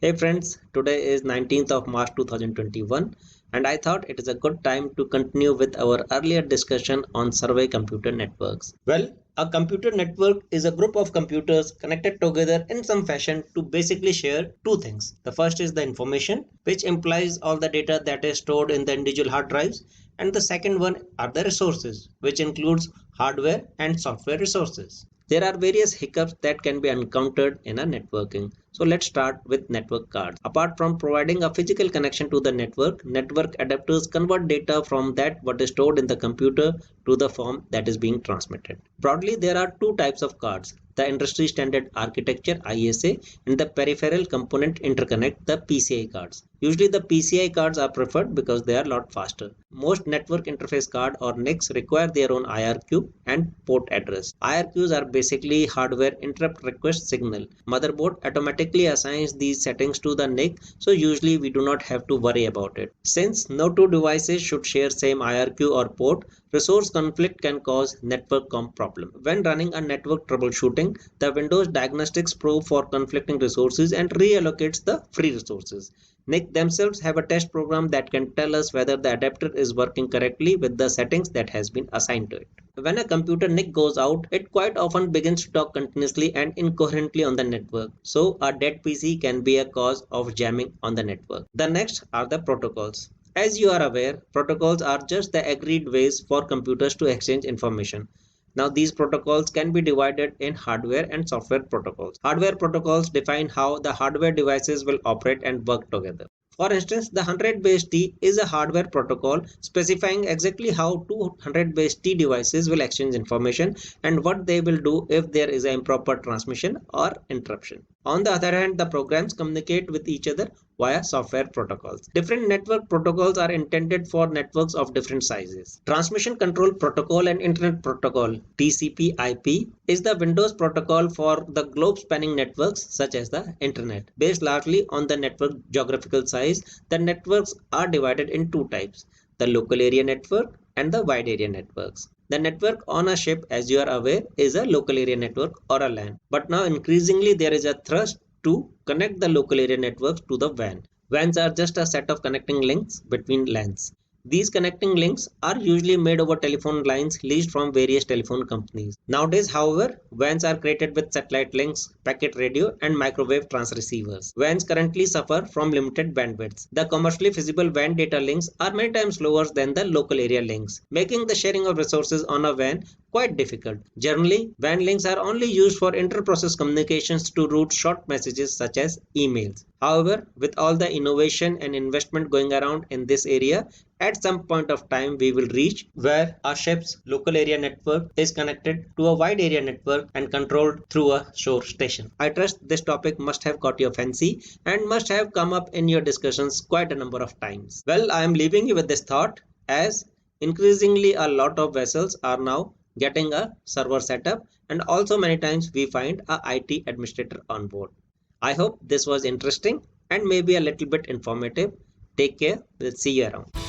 Hey friends, today is 19th of March 2021 and I thought it is a good time to continue with our earlier discussion on survey computer networks. Well, a computer network is a group of computers connected together in some fashion to basically share two things. The first is the information, which implies all the data that is stored in the individual hard drives, and the second one are the resources, which includes hardware and software resources. There are various hiccups that can be encountered in a networking. So let's start with network cards. Apart from providing a physical connection to the network adapters convert data from that what is stored in the computer to the form that is being transmitted. Broadly, there are two types of cards: the industry standard architecture ISA and the peripheral component interconnect, the PCI cards. Usually the PCI cards are preferred because they are a lot faster. Most network interface card or NICs require their own IRQ and port address. IRQs are basically hardware interrupt request signal. Motherboard automatically assigns these settings to the NIC, so usually we do not have to worry about it. Since no two devices should share same IRQ or port, resource conflict can cause network comp problem. When running a network troubleshooting, the Windows Diagnostics probe for conflicting resources and reallocates the free resources. NIC themselves have a test program that can tell us whether the adapter is working correctly with the settings that has been assigned to it. When a computer NIC goes out, it quite often begins to talk continuously and incoherently on the network. So a dead PC can be a cause of jamming on the network. The next are the protocols. As you are aware, protocols are just the agreed ways for computers to exchange information. Now these protocols can be divided in hardware and software protocols. Hardware protocols define how the hardware devices will operate and work together. For instance, the 100 base T is a hardware protocol specifying exactly how two 100 base T devices will exchange information and what they will do if there is an improper transmission or interruption. On the other hand, the programs communicate with each other via software protocols. Different network protocols are intended for networks of different sizes. Transmission Control Protocol and Internet Protocol (TCP/IP) is the Windows protocol for the globe-spanning networks such as the Internet. Based largely on the network geographical size, the networks are divided in two types: the local area network and the wide area networks. The network on a ship, as you are aware, is a local area network or a LAN. But now increasingly there is a thrust to connect the local area networks to the WAN. WANs are just a set of connecting links between LANs. These connecting links are usually made over telephone lines leased from various telephone companies. Nowadays, however, WANs are created with satellite links, packet radio, and microwave transceivers. WANs currently suffer from limited bandwidths. The commercially feasible WAN data links are many times slower than the local area links, making the sharing of resources on a WAN quite difficult. Generally, WAN links are only used for inter-process communications to route short messages such as emails. However, with all the innovation and investment going around in this area, at some point of time we will reach where our ship's local area network is connected to a wide area network and controlled through a shore station. I trust this topic must have caught your fancy and must have come up in your discussions quite a number of times. Well, I am leaving you with this thought, as increasingly a lot of vessels are now getting a server setup, and also many times we find a IT administrator on board. I hope this was interesting and maybe a little bit informative. Take care. We'll see you around.